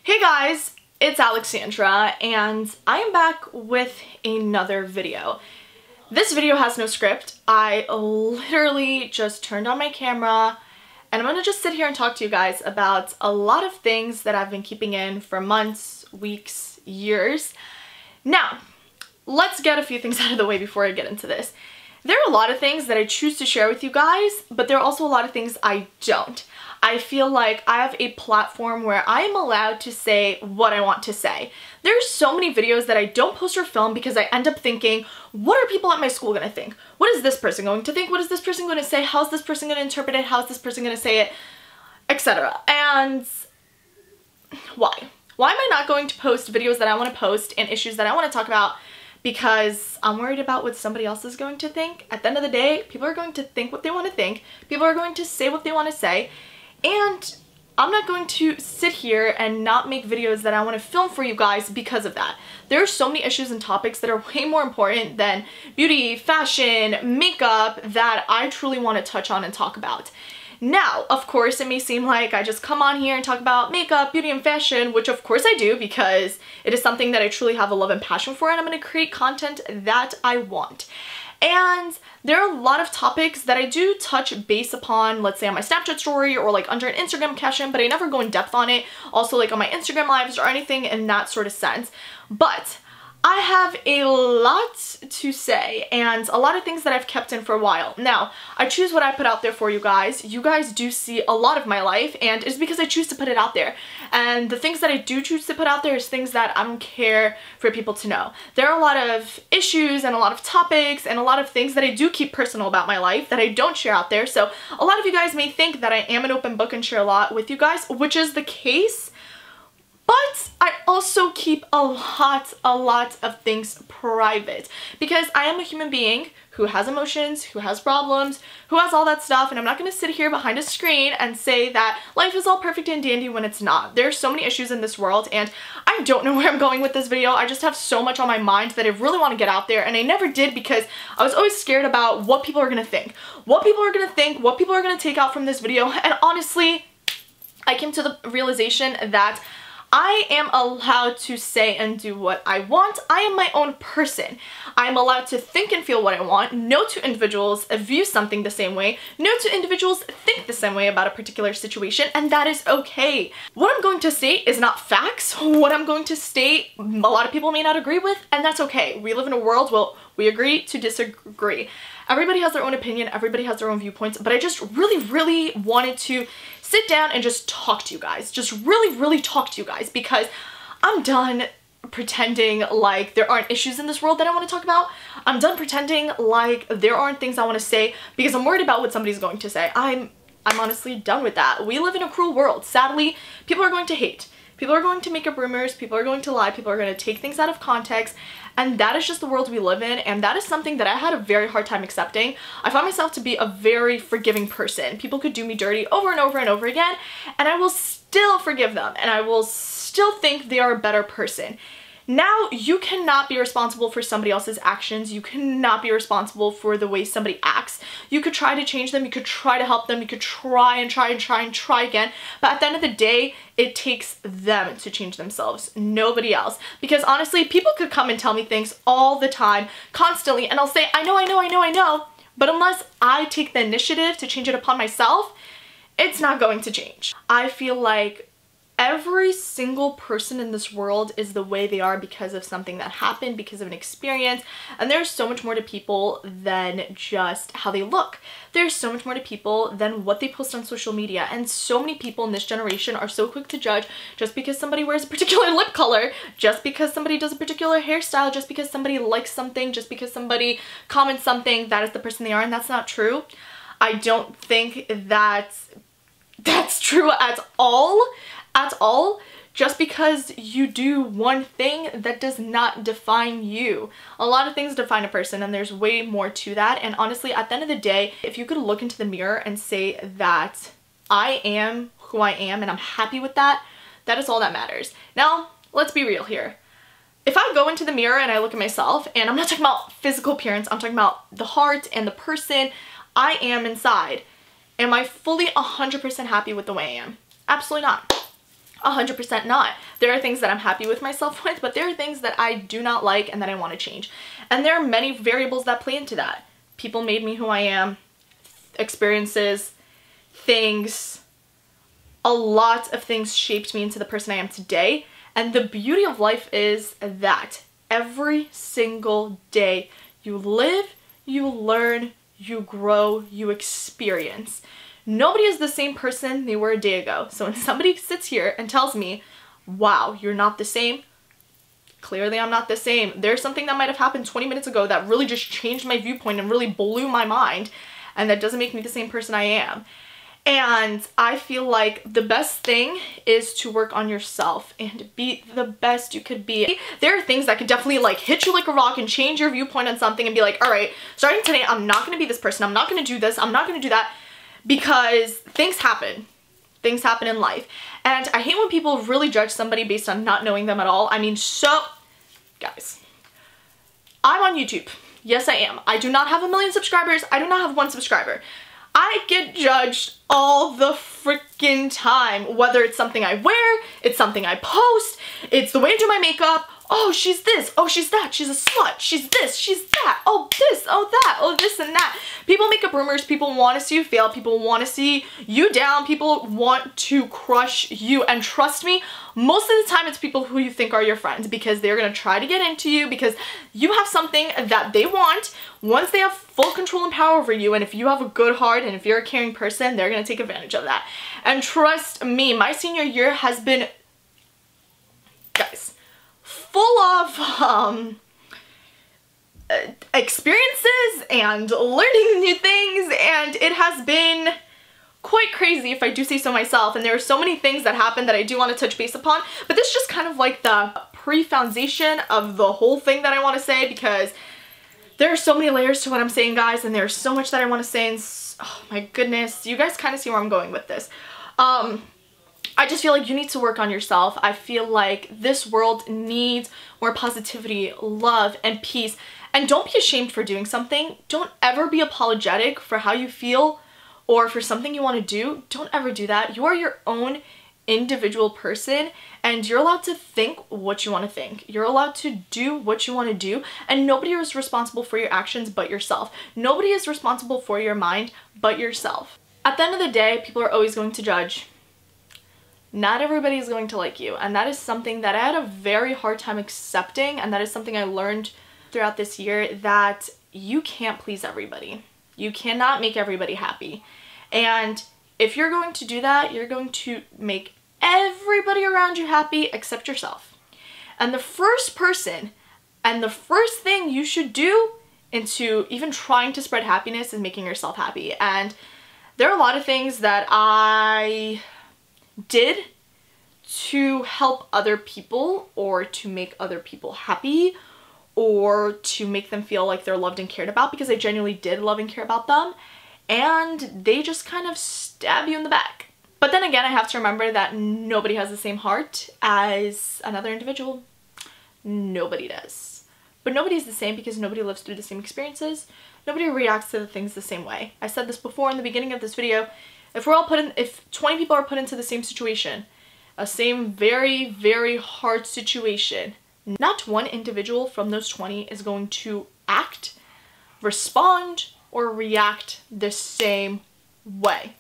Hey guys, it's Alexandra and I am back with another video. This video has no script. I literally just turned on my camera and I'm gonna just sit here and talk to you guys about a lot of things that I've been keeping in for months, weeks, years. Now, let's get a few things out of the way before I get into this. There are a lot of things that I choose to share with you guys, but there are also a lot of things I don't. I feel like I have a platform where I am allowed to say what I want to say. There's so many videos that I don't post or film because I end up thinking, what are people at my school gonna think? What is this person going to think? What is this person going to say? How's this person going to interpret it? How's this person going to say it? Etc. And why? Why am I not going to post videos that I want to post and issues that I want to talk about? Because I'm worried about what somebody else is going to think. At the end of the day, people are going to think what they want to think. People are going to say what they want to say. And I'm not going to sit here and not make videos that I want to film for you guys because of that. There are so many issues and topics that are way more important than beauty, fashion, makeup that I truly want to touch on and talk about. Now, of course, it may seem like I just come on here and talk about makeup, beauty, and fashion, which of course I do because it is something that I truly have a love and passion for, and I'm going to create content that I want. And there are a lot of topics that I do touch base upon, let's say on my Snapchat story or like under an Instagram caption, but I never go in depth on it. Also like on my Instagram lives or anything in that sort of sense. But I have a lot to say and a lot of things that I've kept in for a while. Now, I choose what I put out there for you guys. You guys do see a lot of my life and it's because I choose to put it out there. And the things that I do choose to put out there is things that I don't care for people to know. There are a lot of issues and a lot of topics and a lot of things that I do keep personal about my life that I don't share out there. So a lot of you guys may think that I am an open book and share a lot with you guys, which is the case. But I also keep a lot of things private because I am a human being who has emotions, who has problems, who has all that stuff, and I'm not going to sit here behind a screen and say that life is all perfect and dandy when it's not. There are so many issues in this world and I don't know where I'm going with this video. I just have so much on my mind that I really want to get out there, and I never did because I was always scared about what people are going to think. What people are going to think, what people are going to take out from this video, and honestly, I came to the realization that I am allowed to say and do what I want. I am my own person. I am allowed to think and feel what I want. No two individuals view something the same way. No two individuals think the same way about a particular situation, and that is okay. What I'm going to state is not facts. What I'm going to state, a lot of people may not agree with, and that's okay. We live in a world where we agree to disagree. Everybody has their own opinion, everybody has their own viewpoints, but I just really wanted to sit down and just talk to you guys. Just really talk to you guys because I'm done pretending like there aren't issues in this world that I want to talk about. I'm done pretending like there aren't things I want to say because I'm worried about what somebody's going to say. I'm honestly done with that. We live in a cruel world. Sadly, people are going to hate. People are going to make up rumors, people are going to lie, people are going to take things out of context, and that is just the world we live in, and that is something that I had a very hard time accepting. I found myself to be a very forgiving person. People could do me dirty over and over again, and I will still forgive them, and I will still think they are a better person. Now, you cannot be responsible for somebody else's actions. You cannot be responsible for the way somebody acts. You could try to change them. You could try to help them. You could try again. But at the end of the day, it takes them to change themselves, nobody else. Because honestly, people could come and tell me things all the time, constantly, and I'll say, I know. But unless I take the initiative to change it upon myself, it's not going to change. I feel like every single person in this world is the way they are because of something that happened, because of an experience, and there's so much more to people than just how they look. There's so much more to people than what they post on social media, and so many people in this generation are so quick to judge just because somebody wears a particular lip color, just because somebody does a particular hairstyle, just because somebody likes something, just because somebody comments something, that is the person they are, and that's not true. I don't think that's true at all. Just because you do one thing, that does not define you. A lot of things define a person, and there's way more to that. And honestly, at the end of the day, if you could look into the mirror and say that I am who I am and I'm happy with that, that is all that matters. Now, let's be real here. If I go into the mirror and I look at myself, and I'm not talking about physical appearance, I'm talking about the heart and the person I am inside, am I fully 100% happy with the way I am? Absolutely not. 100% not. There are things that I'm happy with myself with, but there are things that I do not like and that I want to change. And there are many variables that play into that. People made me who I am, experiences, things, a lot of things shaped me into the person I am today. And the beauty of life is that every single day you live, you learn, you grow, you experience. Nobody is the same person they were a day ago. So when somebody sits here and tells me, wow, you're not the same, clearly I'm not the same. There's something that might have happened 20 minutes ago that really just changed my viewpoint and really blew my mind, and that doesn't make me the same person I am. And I feel like the best thing is to work on yourself and be the best you could be. There are things that could definitely like hit you like a rock and change your viewpoint on something and be like, all right, starting today, I'm not going to be this person. I'm not going to do this. I'm not going to do that, because things happen. Things happen in life. And I hate when people really judge somebody based on not knowing them at all. I mean, so guys, I'm on YouTube. Yes, I am. I do not have 1 million subscribers. I do not have 1 subscriber. I get judged all the freaking time, whether it's something I wear, it's something I post, it's the way I do my makeup. Oh, she's this, oh, she's that, she's a slut, she's this, she's that, oh, this, oh, that, oh, this and that. People make up rumors, people want to see you fail, people want to see you down, people want to crush you, and trust me, most of the time it's people who you think are your friends, because they're going to try to get into you because you have something that they want. Once they have full control and power over you, and if you have a good heart and if you're a caring person, they're going to take advantage of that. And trust me, my senior year has been, guys, full of experiences and learning new things, and it has been quite crazy if I do say so myself, and there are so many things that happened that I do want to touch base upon, but this is just kind of like the pre-foundation of the whole thing that I want to say, because there are so many layers to what I'm saying, guys, and there's so much that I want to say, and oh my goodness, you guys kind of see where I'm going with this. I just feel like you need to work on yourself. I feel like this world needs more positivity, love, and peace. And don't be ashamed for doing something. Don't ever be apologetic for how you feel or for something you want to do. Don't ever do that. You are your own individual person, and you're allowed to think what you want to think. You're allowed to do what you want to do, and nobody is responsible for your actions but yourself. Nobody is responsible for your mind but yourself. At the end of the day, people are always going to judge. Not everybody is going to like you, and that is something that I had a very hard time accepting, and that is something I learned throughout this year, that you can't please everybody. You cannot make everybody happy. And if you're going to do that, you're going to make everybody around you happy except yourself. And the first person and the first thing you should do into even trying to spread happiness is making yourself happy. And there are a lot of things that I did to help other people, or to make other people happy, or to make them feel like they're loved and cared about, because I genuinely did love and care about them, and they just kind of stab you in the back. But then again, I have to remember that nobody has the same heart as another individual. Nobody does. But nobody's the same, because nobody lives through the same experiences. Nobody reacts to the things the same way. I said this before in the beginning of this video. If 20 people are put into the same situation, a same very, very hard situation, not one individual from those 20 is going to act, respond, or react the same way.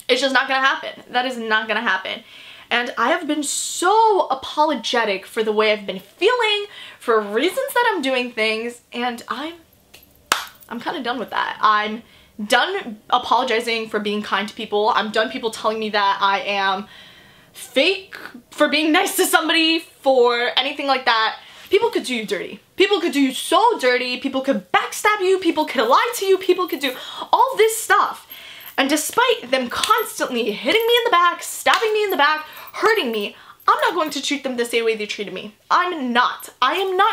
It's just not gonna happen. That is not gonna happen. And I have been so apologetic for the way I've been feeling, for reasons that I'm doing things, and I'm kind of done with that. I'm done apologizing for being kind to people. I'm done people telling me that I am fake for being nice to somebody, for anything like that. People could do you dirty. People could do you so dirty. People could backstab you. People could lie to you. People could do all this stuff. And despite them constantly hitting me in the back, stabbing me in the back, hurting me, I'm not going to treat them the same way they treated me. I am not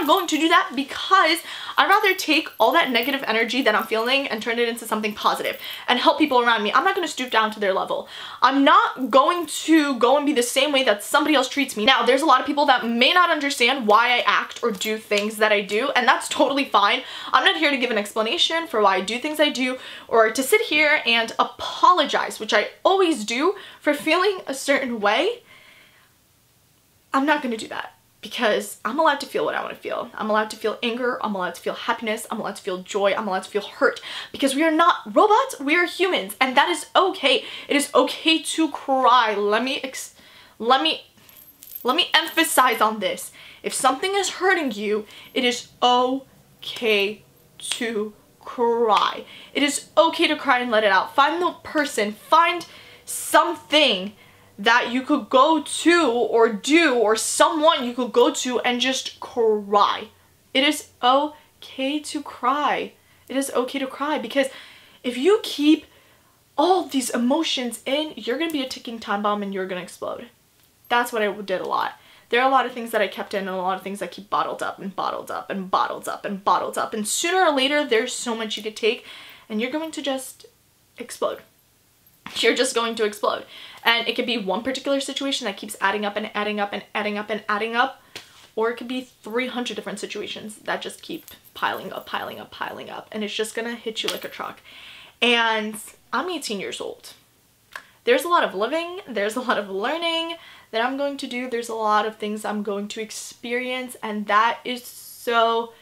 going to do that, because I'd rather take all that negative energy that I'm feeling and turn it into something positive and help people around me. I'm not going to stoop down to their level. I'm not going to go and be the same way that somebody else treats me. Now, there's a lot of people that may not understand why I act or do things that I do, and that's totally fine. I'm not here to give an explanation for why I do things I do, or to sit here and apologize, which I always do, for feeling a certain way. I'm not gonna do that because I'm allowed to feel what I want to feel. I'm allowed to feel anger, I'm allowed to feel happiness, I'm allowed to feel joy, I'm allowed to feel hurt, because we are not robots, we are humans, and that is okay. It is okay to cry. Let me emphasize on this. If something is hurting you, it is okay to cry. It is okay to cry and let it out. Find the person, find something that you could go to or do, or someone you could go to and just cry. It is okay to cry. It is okay to cry, because if you keep all these emotions in, you're gonna be a ticking time bomb and you're gonna explode. That's what I did a lot. There are a lot of things that I kept in and a lot of things that keep bottled up and bottled up and bottled up and bottled up, and sooner or later there's so much you could take and you're going to just explode. You're just going to explode. And it could be one particular situation that keeps adding up and adding up and adding up and adding up, or it could be 300 different situations that just keep piling up, piling up, piling up, and it's just gonna hit you like a truck. And I'm 18 years old. There's a lot of living, there's a lot of learning that I'm going to do, there's a lot of things I'm going to experience, and that is so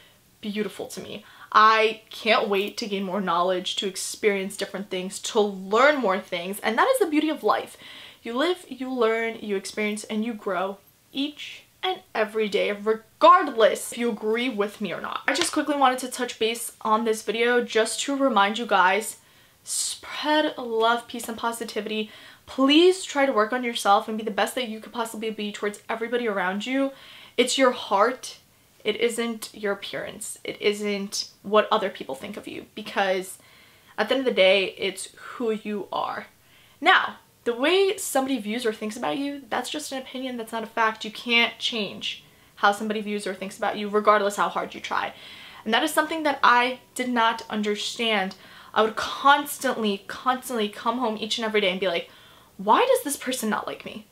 beautiful to me. I can't wait to gain more knowledge, to experience different things, to learn more things, and that is the beauty of life. You live, you learn, you experience, and you grow each and every day, regardless if you agree with me or not. I just quickly wanted to touch base on this video just to remind you guys, spread love, peace, and positivity. Please try to work on yourself and be the best that you could possibly be towards everybody around you. It's your heart. It isn't your appearance. It isn't what other people think of you, because at the end of the day, it's who you are. Now, the way somebody views or thinks about you, that's just an opinion, that's not a fact. You can't change how somebody views or thinks about you, regardless how hard you try. And that is something that I did not understand. I would constantly come home each and every day and be like, why does this person not like me?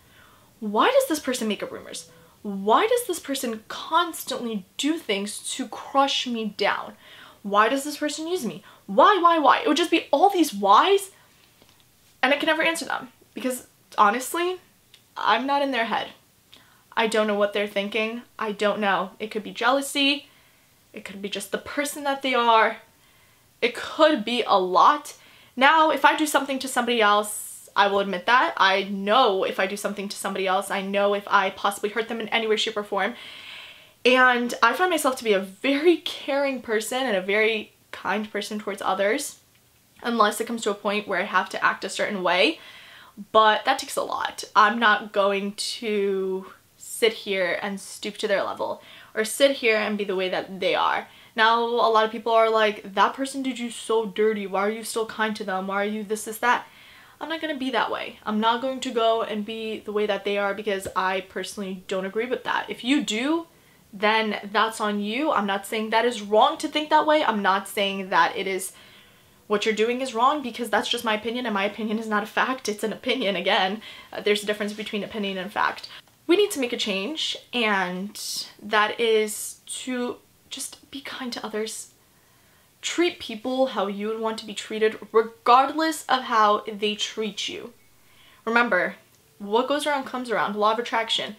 Why does this person make up rumors? Why does this person constantly do things to crush me down? Why does this person use me? Why? It would just be all these whys, and I can never answer them, because honestly, I'm not in their head. I don't know what they're thinking. I don't know. It could be jealousy. It could be just the person that they are. It could be a lot. Now, if I do something to somebody else, I will admit that. I know if I do something to somebody else, I know if I possibly hurt them in any way, shape, or form. And I find myself to be a very caring person and a very kind person towards others, unless it comes to a point where I have to act a certain way. But that takes a lot. I'm not going to sit here and stoop to their level, or sit here and be the way that they are. Now, a lot of people are like, that person did you so dirty. Why are you still kind to them? Why are you this, that? I'm not going to be that way. I'm not going to go and be the way that they are, because I personally don't agree with that. If you do, then that's on you. I'm not saying that is wrong to think that way. I'm not saying that it is what you're doing is wrong, because that's just my opinion, and my opinion is not a fact. It's an opinion. Again, there's a difference between opinion and fact. We need to make a change, and that is to just be kind to others. Treat people how you would want to be treated, regardless of how they treat you. Remember, what goes around comes around. Law of attraction.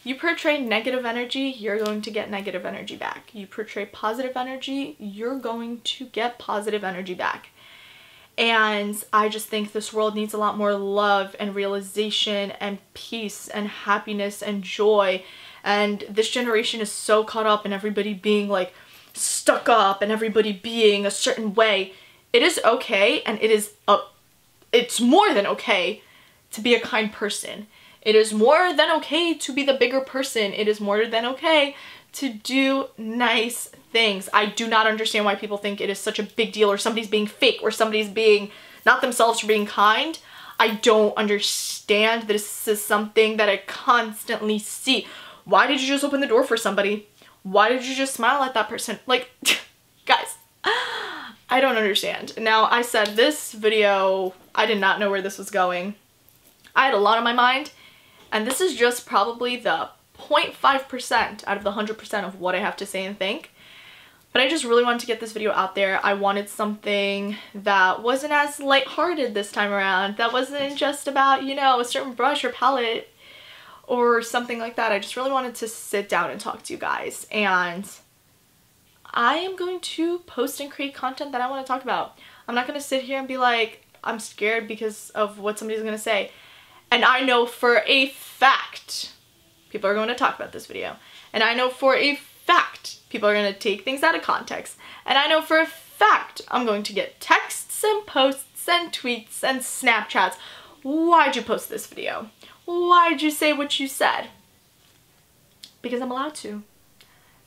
You portray negative energy, you're going to get negative energy back. You portray positive energy, you're going to get positive energy back. And I just think this world needs a lot more love and realization and peace and happiness and joy. And this generation is so caught up in everybody being like stuck up and everybody being a certain way. It is okay, and it's more than okay to be a kind person. It is more than okay to be the bigger person. It is more than okay to do nice things. I do not understand why people think it is such a big deal, or somebody's being fake, or somebody's being not themselves for being kind. I don't understand. This is something that I constantly see. Why did you just open the door for somebody? Why did you just smile at that person? Like, guys, I don't understand. Now, I said this video, I did not know where this was going. I had a lot on my mind, and this is just probably the 0.5% out of the 100% of what I have to say and think. But I just really wanted to get this video out there. I wanted something that wasn't as lighthearted this time around, that wasn't just about, you know, a certain brush or palette or something like that. I just really wanted to sit down and talk to you guys, and I am going to post and create content that I want to talk about. I'm not going to sit here and be like, I'm scared because of what somebody's going to say. And I know for a fact people are going to talk about this video. And I know for a fact people are going to take things out of context. And I know for a fact I'm going to get texts and posts and tweets and Snapchats. Why'd you post this video? Why'd you say what you said? Because I'm allowed to.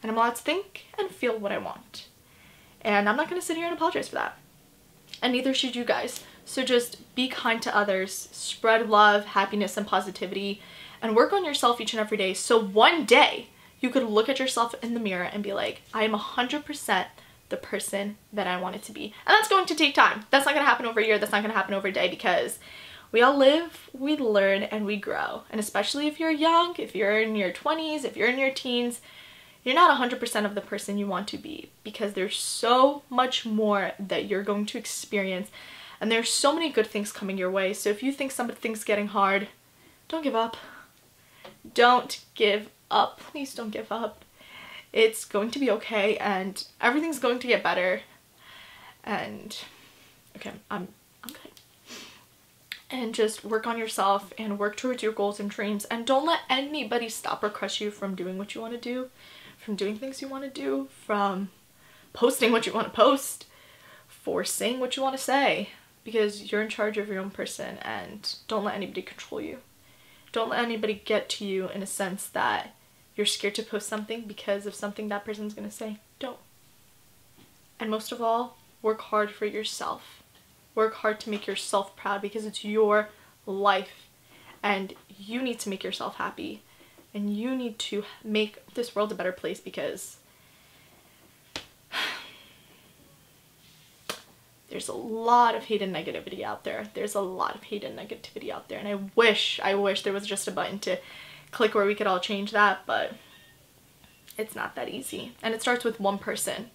And I'm allowed to think and feel what I want. And I'm not going to sit here and apologize for that. And neither should you guys. So just be kind to others, spread love, happiness, and positivity, and work on yourself each and every day. So one day you could look at yourself in the mirror and be like, I am 100% the person that I wanted to be. And that's going to take time. That's not going to happen over a year. That's not going to happen over a day, because we all live, we learn, and we grow. And especially if you're young, if you're in your 20s, if you're in your teens, you're not 100% of the person you want to be, because there's so much more that you're going to experience, and there's so many good things coming your way. So if you think something's getting hard, don't give up. Don't give up. Please don't give up. It's going to be okay, and everything's going to get better. And okay, I'm okay. And just work on yourself and work towards your goals and dreams, and don't let anybody stop or crush you from doing what you want to do, from doing things you want to do, from posting what you want to post, for saying what you want to say, because you're in charge of your own person, and don't let anybody control you. Don't let anybody get to you in a sense that you're scared to post something because of something that person's going to say. Don't. And most of all, work hard for yourself. Work hard to make yourself proud, because it's your life and you need to make yourself happy, and you need to make this world a better place, because there's a lot of hate and negativity out there. There's a lot of hate and negativity out there, and I wish there was just a button to click where we could all change that, but it's not that easy. And it starts with one person,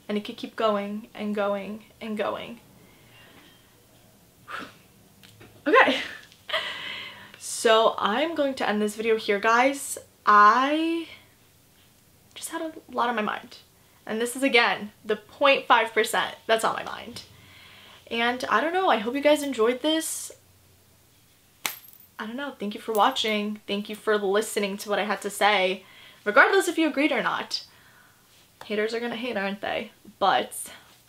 and it could keep going and going and going. Okay, so I'm going to end this video here, guys. I just had a lot on my mind, and this is again the 0.5% that's on my mind. And I don't know, I hope you guys enjoyed this. I don't know, thank you for watching, thank you for listening to what I had to say, regardless if you agreed or not. Haters are gonna hate, aren't they? But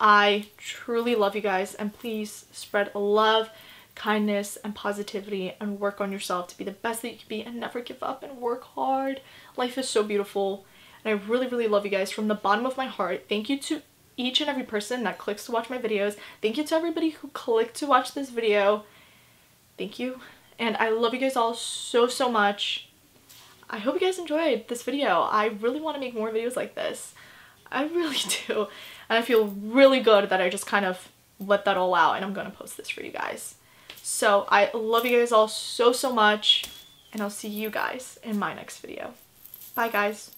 I truly love you guys, and please spread love, kindness, and positivity, and work on yourself to be the best that you can be, and never give up, and work hard. Life is so beautiful, and I really, really love you guys from the bottom of my heart. Thank you to each and every person that clicks to watch my videos. Thank you to everybody who clicked to watch this video. Thank you, and I love you guys all so, so much. I hope you guys enjoyed this video. I really want to make more videos like this. I really do, and I feel really good that I just kind of let that all out, and I'm going to post this for you guys. So I love you guys all so, so much, and I'll see you guys in my next video. Bye, guys.